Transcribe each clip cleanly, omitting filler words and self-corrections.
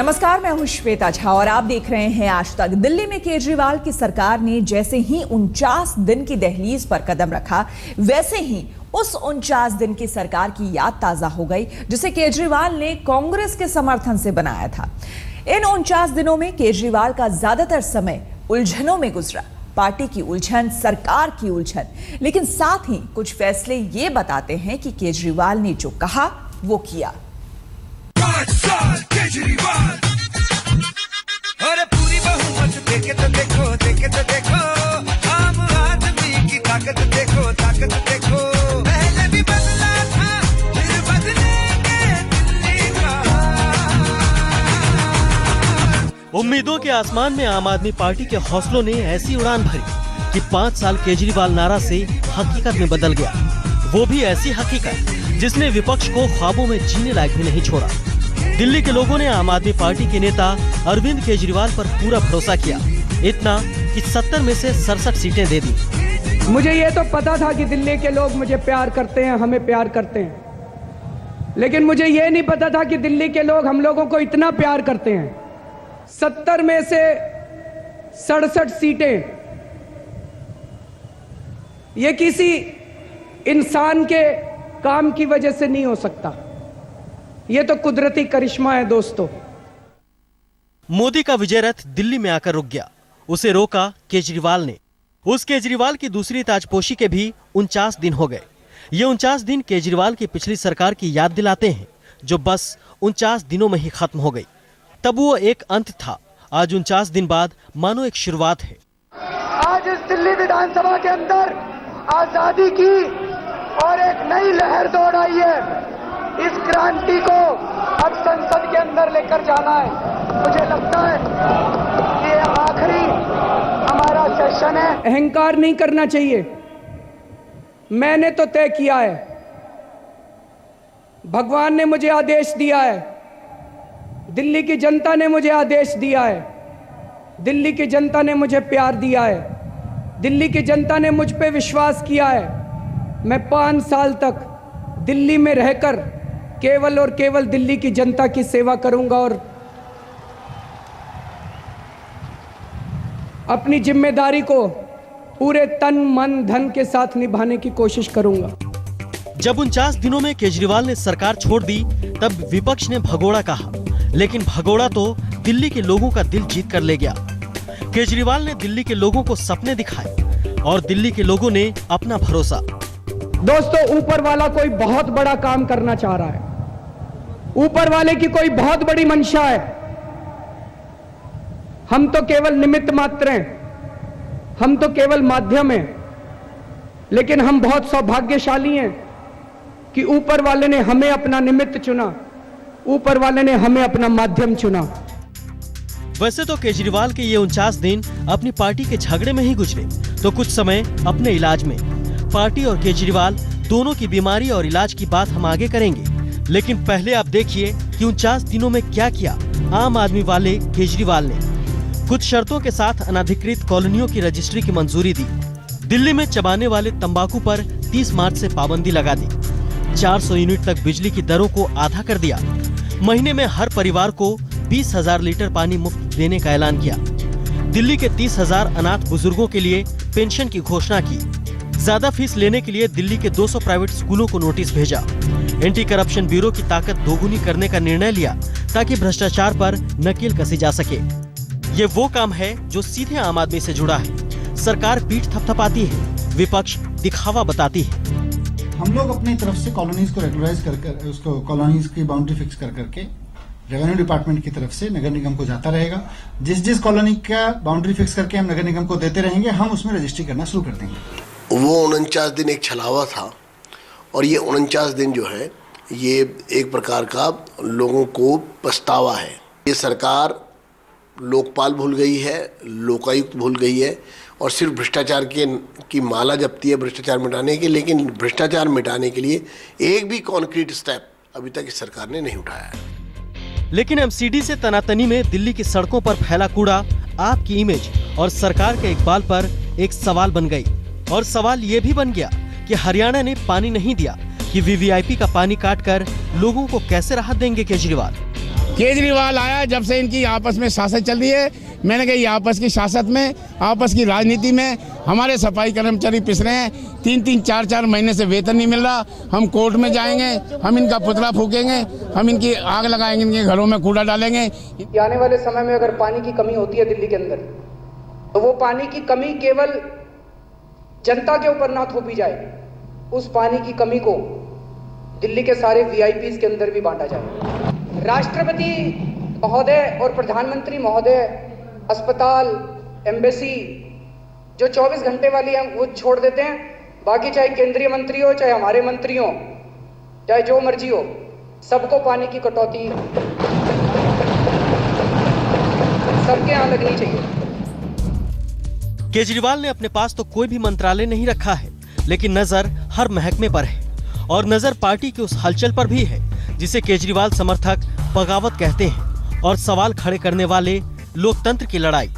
नमस्कार, मैं हूं श्वेता झा और आप देख रहे हैं आज तक। दिल्ली में केजरीवाल की सरकार ने जैसे ही 49 दिन की दहलीज पर कदम रखा, वैसे ही उस 49 दिन की सरकार की याद ताजा हो गई जिसे केजरीवाल ने कांग्रेस के समर्थन से बनाया था। इन 49 दिनों में केजरीवाल का ज्यादातर समय उलझनों में गुजरा। पार्टी की उलझन, सरकार की उलझन, लेकिन साथ ही कुछ फैसले ये बताते हैं कि केजरीवाल ने जो कहा वो किया। केजरीवाल, अरे पूरी बहुमत देखे तो देखो, आम आदमी की ताकत देखो, पहले भी बदला था, फिर बदलेंगे दिल्ली का। उम्मीदों के आसमान में आम आदमी पार्टी के हौसलों ने ऐसी उड़ान भरी कि 5 साल केजरीवाल नारा से हकीकत में बदल गया। वो भी ऐसी हकीकत जिसने विपक्ष को ख्वाबों में जीने लायक भी नहीं छोड़ा। दिल्ली के लोगों ने आम आदमी पार्टी के नेता अरविंद केजरीवाल पर पूरा भरोसा किया, इतना कि 70 में से 67 सीटें दे दी। मुझे ये तो पता था कि दिल्ली के लोग मुझे प्यार करते हैं, हमें प्यार करते हैं, लेकिन मुझे ये नहीं पता था कि दिल्ली के लोग हम लोगों को इतना प्यार करते हैं। 70 में से 67 सीटें, ये किसी इंसान के काम की वजह से नहीं हो सकता, ये तो कुदरती करिश्मा है दोस्तों। मोदी का विजय रथ दिल्ली में आकर रुक गया, उसे रोका केजरीवाल ने। उस केजरीवाल की दूसरी ताजपोशी के भी 49 दिन हो गए। ये 49 दिन केजरीवाल की पिछली सरकार की याद दिलाते हैं, जो बस 49 दिनों में ही खत्म हो गई। तब वो एक अंत था, आज 49 दिन बाद मानो एक शुरुआत है। आज इस दिल्ली विधानसभा के अंदर आजादी की और एक नई लहर दौड़ आई है। इस क्रांति को अब संसद के अंदर लेकर जाना है। मुझे लगता है कि ये आखिरी हमारा सेशन है। अहंकार नहीं करना चाहिए। मैंने तो तय किया है, भगवान ने मुझे आदेश दिया है, दिल्ली की जनता ने मुझे आदेश दिया है, दिल्ली की जनता ने मुझे प्यार दिया है, दिल्ली की जनता ने मुझ पे विश्वास किया है। मैं 5 साल तक दिल्ली में रहकर केवल और केवल दिल्ली की जनता की सेवा करूंगा और अपनी जिम्मेदारी को पूरे तन मन धन के साथ निभाने की कोशिश करूंगा। जब 49 दिनों में केजरीवाल ने सरकार छोड़ दी, तब विपक्ष ने भगोड़ा कहा, लेकिन भगोड़ा तो दिल्ली के लोगों का दिल जीत कर ले गया। केजरीवाल ने दिल्ली के लोगों को सपने दिखाए और दिल्ली के लोगों ने अपना भरोसा। दोस्तों, ऊपर वाला कोई बहुत बड़ा काम करना चाह रहा है, ऊपर वाले की कोई बहुत बड़ी मंशा है। हम तो केवल निमित्त मात्र हैं, हम तो केवल माध्यम हैं, लेकिन हम बहुत सौभाग्यशाली हैं कि ऊपर वाले ने हमें अपना निमित्त चुना, ऊपर वाले ने हमें अपना माध्यम चुना। वैसे तो केजरीवाल के ये 49 दिन अपनी पार्टी के झगड़े में ही गुजरे, तो कुछ समय अपने इलाज में। पार्टी और केजरीवाल दोनों की बीमारी और इलाज की बात हम आगे करेंगे, लेकिन पहले आप देखिए कि 49 दिनों में क्या किया आम आदमी वाले केजरीवाल ने। कुछ शर्तों के साथ अनधिकृत कॉलोनियों की रजिस्ट्री की मंजूरी दी। दिल्ली में चबाने वाले तंबाकू पर 30 मार्च से पाबंदी लगा दी। 400 यूनिट तक बिजली की दरों को आधा कर दिया। महीने में हर परिवार को 20,000 लीटर पानी मुफ्त देने का ऐलान किया। दिल्ली के 30,000 अनाथ बुजुर्गों के लिए पेंशन की घोषणा की। ज्यादा फीस लेने के लिए दिल्ली के 200 प्राइवेट स्कूलों को नोटिस भेजा। एंटी करप्शन ब्यूरो की ताकत दोगुनी करने का निर्णय लिया ताकि भ्रष्टाचार पर नकेल कसी जा सके। ये वो काम है जो सीधे आम आदमी से जुड़ा है। सरकार पीठ थपथपाती है, विपक्ष दिखावा बताती है। हम लोग अपनी तरफ से कॉलोनीज को रेगुलराइज कर उसको कॉलोनीज की बाउंड्री फिक्स करके रेवेन्यू डिपार्टमेंट की तरफ से नगर निगम को जाता रहेगा। जिस कॉलोनी का बाउंड्री फिक्स करके हम नगर निगम को देते रहेंगे, हम उसमें रजिस्ट्री करना शुरू कर देंगे। वो 49 दिन एक छलावा था और ये 49 दिन जो है ये एक प्रकार का लोगों को पछतावा है। ये सरकार लोकपाल भूल गई है, लोकायुक्त भूल गई है और सिर्फ भ्रष्टाचार की माला जपती है भ्रष्टाचार मिटाने की, लेकिन भ्रष्टाचार मिटाने के लिए एक भी कॉन्क्रीट स्टेप अभी तक इस सरकार ने नहीं उठाया है। लेकिन एमसीडी से तनातनी में दिल्ली की सड़कों पर फैला कूड़ा आपकी इमेज और सरकार के इकबाल पर एक सवाल बन गई। और सवाल ये भी बन गया कि हरियाणा ने पानी नहीं दिया कि वीवीआईपी का पानी काटकर लोगों को कैसे राहत देंगे केजरीवाल। केजरीवाल आया जब से इनकी आपस में शासक चल रही है, मैंने कहा ये आपस की शासक में, आपस की राजनीति में हमारे सफाई कर्मचारी पिस रहे हैं। 3-3, 4-4 महीने से वेतन नहीं मिल रहा। हम कोर्ट में जाएंगे, हम इनका पुतला फूकेंगे, हम इनकी आग लगाएंगे, इनके घरों में कूड़ा डालेंगे। आने वाले समय में अगर पानी की कमी होती है दिल्ली के अंदर, तो वो पानी की कमी केवल जनता के ऊपर ना थोपी जाए, उस पानी की कमी को दिल्ली के सारे VIPs के अंदर भी बांटा जाए। राष्ट्रपति महोदय और प्रधानमंत्री महोदय अस्पताल, एम्बेसी जो 24 घंटे वाली है वो छोड़ देते हैं, बाकी चाहे केंद्रीय मंत्री हो, चाहे हमारे मंत्री हो, चाहे जो मर्जी हो, सबको पानी की कटौती सबके यहाँ लगनी चाहिए। केजरीवाल ने अपने पास तो कोई भी मंत्रालय नहीं रखा है, लेकिन नजर हर महकमे पर है और नजर पार्टी की उस हलचल पर भी है जिसे केजरीवाल समर्थक बगावत कहते हैं और सवाल खड़े करने वाले लोकतंत्र की लड़ाई।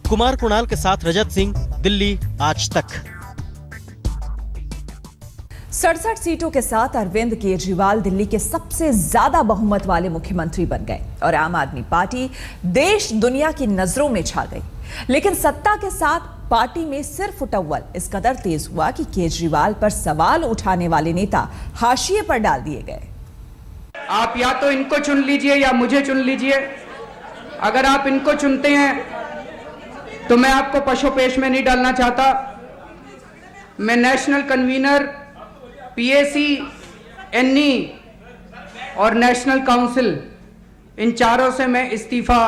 कुमार कुणाल के साथ रजत सिंह, दिल्ली आज तक। 67 सीटों के साथ अरविंद केजरीवाल दिल्ली के सबसे ज्यादा बहुमत वाले मुख्यमंत्री बन गए और आम आदमी पार्टी देश दुनिया की नजरों में छा गई। लेकिन सत्ता के साथ पार्टी में सिर फुटअव्वल इस कदर तेज हुआ कि केजरीवाल पर सवाल उठाने वाले नेता हाशिए पर डाल दिए गए। आप या तो इनको चुन लीजिए या मुझे चुन लीजिए। अगर आप इनको चुनते हैं तो मैं आपको पशुपेश में नहीं डालना चाहता। मैं नेशनल कन्वीनर, PAC, NE और नेशनल काउंसिल, इन चारों से मैं इस्तीफा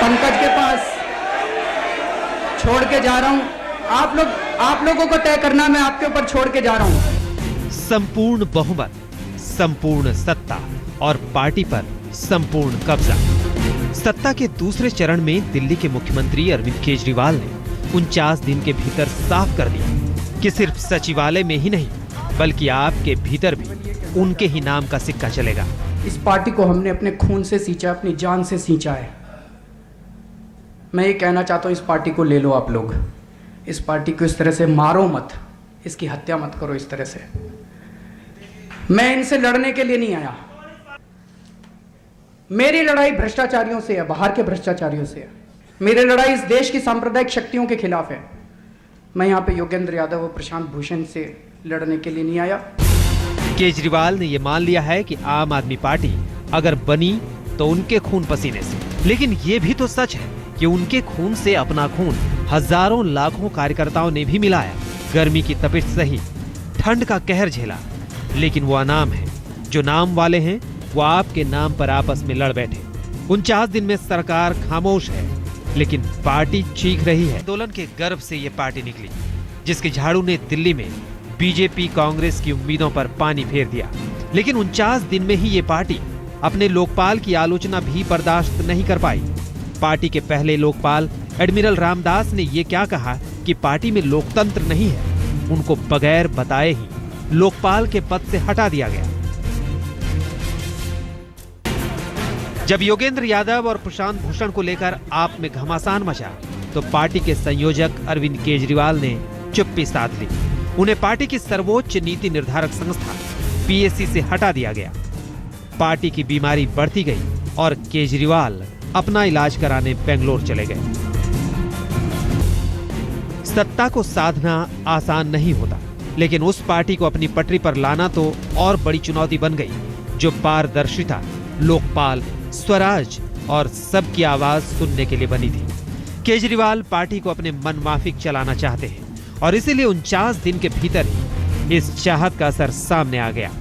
पंकज के पास छोड़ के जा रहा हूं। आप लोगों को तय करना, मैं आपके ऊपर छोड़ के जा रहा हूं। संपूर्ण बहुमत, संपूर्ण सत्ता और पार्टी पर संपूर्ण कब्जा। सत्ता के दूसरे चरण में दिल्ली के मुख्यमंत्री अरविंद केजरीवाल ने 49 दिन के भीतर साफ कर दिया कि सिर्फ सचिवालय में ही नहीं बल्कि आपके भीतर भी उनके ही नाम का सिक्का चलेगा। इस पार्टी को हमने अपने खून से सींचा, अपनी जान से सींचा है। मैं ये कहना चाहता हूँ, इस पार्टी को ले लो आप लोग। इस पार्टी को इस तरह से मारो मत, इसकी हत्या मत करो इस तरह से। मैं इनसे लड़ने के लिए नहीं आया। मेरी लड़ाई भ्रष्टाचारियों से है, बाहर के भ्रष्टाचारियों से है। मेरी लड़ाई इस देश की सांप्रदायिक शक्तियों के खिलाफ है। मैं यहाँ पे योगेंद्र यादव और प्रशांत भूषण से लड़ने के लिए नहीं आया। केजरीवाल ने यह मान लिया है कि आम आदमी पार्टी अगर बनी तो उनके खून पसीने से, लेकिन ये भी तो सच है कि उनके खून से अपना खून हजारों लाखों कार्यकर्ताओं ने भी मिलाया। गर्मी की तपिश सही, ठंड का कहर झेला, लेकिन वो अनाम है। जो नाम वाले हैं वो आपके नाम पर आपस में लड़ बैठे। 49 दिन में सरकार खामोश है, लेकिन पार्टी चीख रही है। आंदोलन के गर्भ से ये पार्टी निकली जिसके झाड़ू ने दिल्ली में बीजेपी कांग्रेस की उम्मीदों पर पानी फेर दिया। लेकिन 49 दिन में ही ये पार्टी अपने लोकपाल की आलोचना भी बर्दाश्त नहीं कर पाई। पार्टी के पहले लोकपाल एडमिरल रामदास ने ये क्या कहा कि पार्टी में लोकतंत्र नहीं है। उनको बगैर बताए ही लोकपाल के पद से हटा दिया गया। जब योगेंद्र यादव और प्रशांत भूषण को लेकर आप में घमासान मचा तो पार्टी के संयोजक अरविंद केजरीवाल ने चुप्पी साध ली। उन्हें पार्टी की सर्वोच्च नीति निर्धारक संस्था PAC से हटा दिया गया। पार्टी की बीमारी बढ़ती गई और केजरीवाल अपना इलाज कराने बेंगलोर चले गए। सत्ता को साधना आसान नहीं होता, लेकिन उस पार्टी को अपनी पटरी पर लाना तो और बड़ी चुनौती बन गई, जो पारदर्शिता, लोकपाल, स्वराज और सबकी आवाज सुनने के लिए बनी थी। केजरीवाल पार्टी को अपने मनमाफिक चलाना चाहते हैं और इसीलिए 49 दिन के भीतर ही इस चाहत का असर सामने आ गया।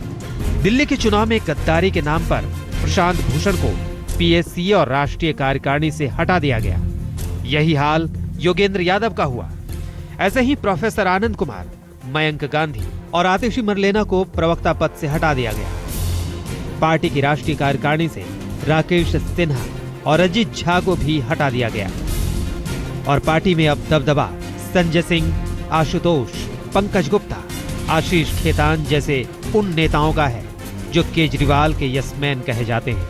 दिल्ली के चुनाव में गद्दारी के नाम पर प्रशांत भूषण को PAC और राष्ट्रीय कार्यकारिणी से हटा दिया गया। यही हाल योगेंद्र यादव का हुआ। ऐसे ही प्रोफेसर आनंद कुमार, मयंक गांधी और आतिशी मरलेना को प्रवक्ता पद से हटा दिया गया। पार्टी की राष्ट्रीय कार्यकारिणी से राकेश सिन्हा और अजीत झा को भी हटा दिया गया और पार्टी में अब दबदबा संजय सिंह, आशुतोष, पंकज गुप्ता, आशीष खेतान जैसे उन नेताओं का है जो केजरीवाल के यसमैन कहे जाते हैं।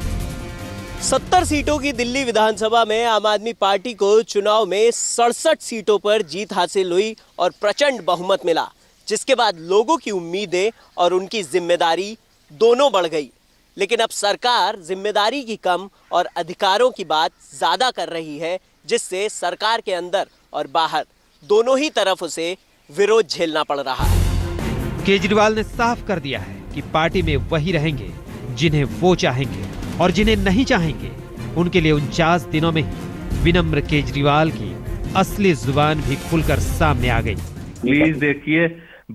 70 सीटों की दिल्ली विधानसभा में आम आदमी पार्टी को चुनाव में 67 सीटों पर जीत हासिल हुई और प्रचंड बहुमत मिला, जिसके बाद लोगों की उम्मीदें और उनकी जिम्मेदारी दोनों बढ़ गई। लेकिन अब सरकार जिम्मेदारी की कम और अधिकारों की बात ज्यादा कर रही है, जिससे सरकार के अंदर और बाहर दोनों ही तरफ उसे विरोध झेलना पड़ रहा है। केजरीवाल ने साफ कर दिया है कि पार्टी में वही रहेंगे जिन्हें वो चाहेंगे, और जिन्हें नहीं चाहेंगे उनके लिए 49 दिनों में ही विनम्र केजरीवाल की असली जुबान भी खुलकर सामने आ गई। प्लीज देखिए,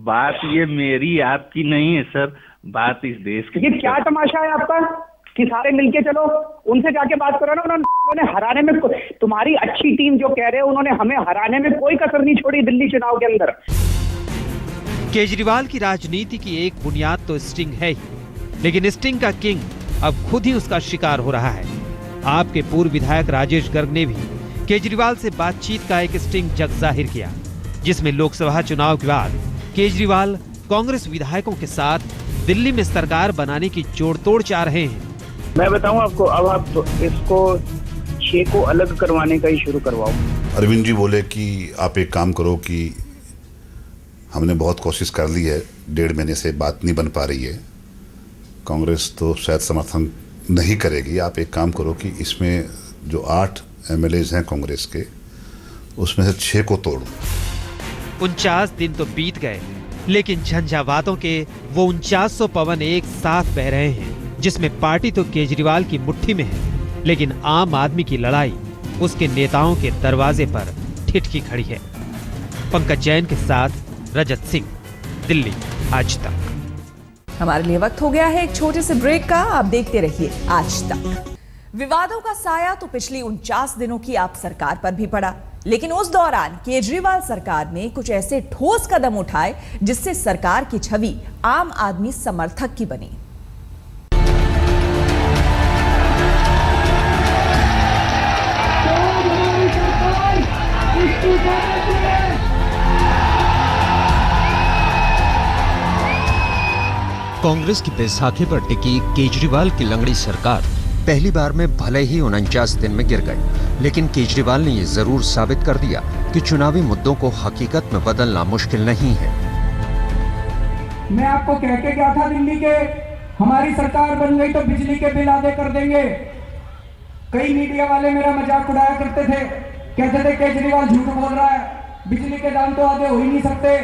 बात ये मेरी आपकी नहीं है सर, बात इस देश की। ये क्या तमाशा है आपका कि सारे मिलके चलो उनसे जाके बात करो ना। उन्होंने हराने में, तुम्हारी अच्छी टीम जो कह रहे हैं, उन्होंने हमें हराने में कोई कसर नहीं छोड़ी दिल्ली चुनाव के अंदर। केजरीवाल की राजनीति की एक बुनियाद तो स्टिंग है ही, लेकिन स्टिंग का किंग अब खुद ही उसका शिकार हो रहा है। आपके पूर्व विधायक राजेश गर्ग ने भी केजरीवाल से बातचीत का एक स्टिंग जग जाहिर किया, जिसमें लोकसभा चुनाव के बाद केजरीवाल कांग्रेस विधायकों के साथ दिल्ली में सरकार बनाने की जोड़तोड़ चाह रहे हैं। मैं बताऊं आपको, अब आप इसको 6 को अलग करवाने का ही शुरू करवाओ। अरविंद जी बोले कि आप एक काम करो कि हमने बहुत कोशिश कर ली है, 1.5 महीने से बात नहीं बन पा रही है, कांग्रेस तो शायद समर्थन नहीं करेगी, आप एक काम करो कि इसमें जो 8 MLAs हैं कांग्रेस के, उसमें से 6 को तोड़ो। 49 दिन तो बीत गए, लेकिन झंझावातों के वो 4900 पवन एक साथ बह रहे हैं, जिसमें पार्टी तो केजरीवाल की मुट्ठी में है, लेकिन आम आदमी की लड़ाई उसके नेताओं के दरवाजे पर ठिठकी खड़ी है। पंकज जैन के साथ रजत सिंह, दिल्ली आज तक। हमारे लिए वक्त हो गया है एक छोटे से ब्रेक का। आप देखते रहिए आज तक। विवादों का साया तो पिछली 49 दिनों की आप सरकार पर भी पड़ा, लेकिन उस दौरान केजरीवाल सरकार ने कुछ ऐसे ठोस कदम उठाए जिससे सरकार की छवि आम आदमी समर्थक की बनी। कांग्रेस की बैसाखी पर टिकी केजरीवाल की लंगड़ी सरकार पहली बार में भले ही 49 दिन में गिर गई, लेकिन केजरीवाल ने ये जरूर साबित कर दिया कि चुनावी मुद्दों को हकीकत में बदलना मुश्किल नहीं है। मैं आपको कह के गया था दिल्ली के, हमारी सरकार बन गई तो बिजली के बिल आधे कर देंगे। कई मीडिया वाले मेरा मजाक उड़ाया करते थे, कहते थे केजरीवाल झूठ बोल रहा है, बिजली के दाम तो आधे हो ही नहीं सकते।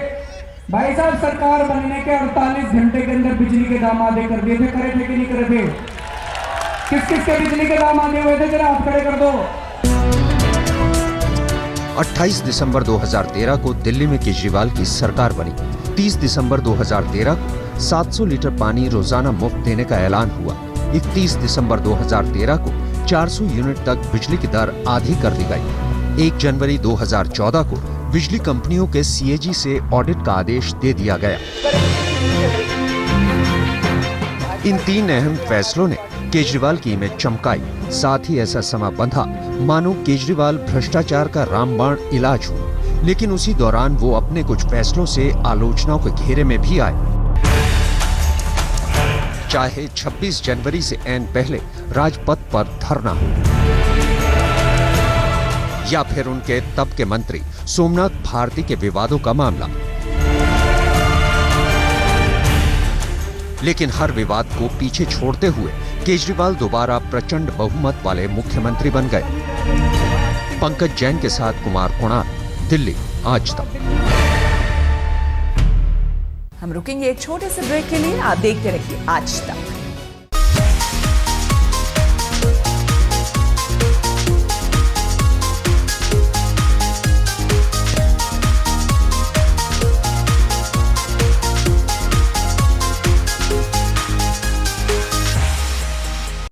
भाई साहब, सरकार बनने के 48 घंटे के अंदर बिजली के दाम आधे कर दिए थे। करे थे कि नहीं करे थे? किस किस के बिजली के दाम आधे हुए थे, जरा हाथ खड़े कर दो। 28 दिसंबर 2013 को दिल्ली में केजरीवाल की सरकार बनी। 30 दिसंबर 2013 को 700 लीटर पानी रोजाना मुफ्त देने का ऐलान हुआ। 31 दिसंबर 2013 को 400 यूनिट तक बिजली की दर आधी कर दी गई। 1 जनवरी 2014 को बिजली कंपनियों के CAG से ऑडिट का आदेश दे दिया गया। इन 3 अहम फैसलों ने केजरीवाल की इमेज चमकाई, साथ ही ऐसा समा बंधा मानो केजरीवाल भ्रष्टाचार का रामबाण इलाज हो। लेकिन उसी दौरान वो अपने कुछ फैसलों से आलोचनाओं के घेरे में भी आए। चाहे 26 जनवरी से ऐन पहले राजपथ पर धरना हो, या फिर उनके तब के मंत्री सोमनाथ भारती के विवादों का मामला, लेकिन हर विवाद को पीछे छोड़ते हुए केजरीवाल दोबारा प्रचंड बहुमत वाले मुख्यमंत्री बन गए। पंकज जैन के साथ कुमार कुणाल, दिल्ली आज तक। हम रुकेंगे एक छोटे से ब्रेक के लिए। आप देखते रहिए आज तक।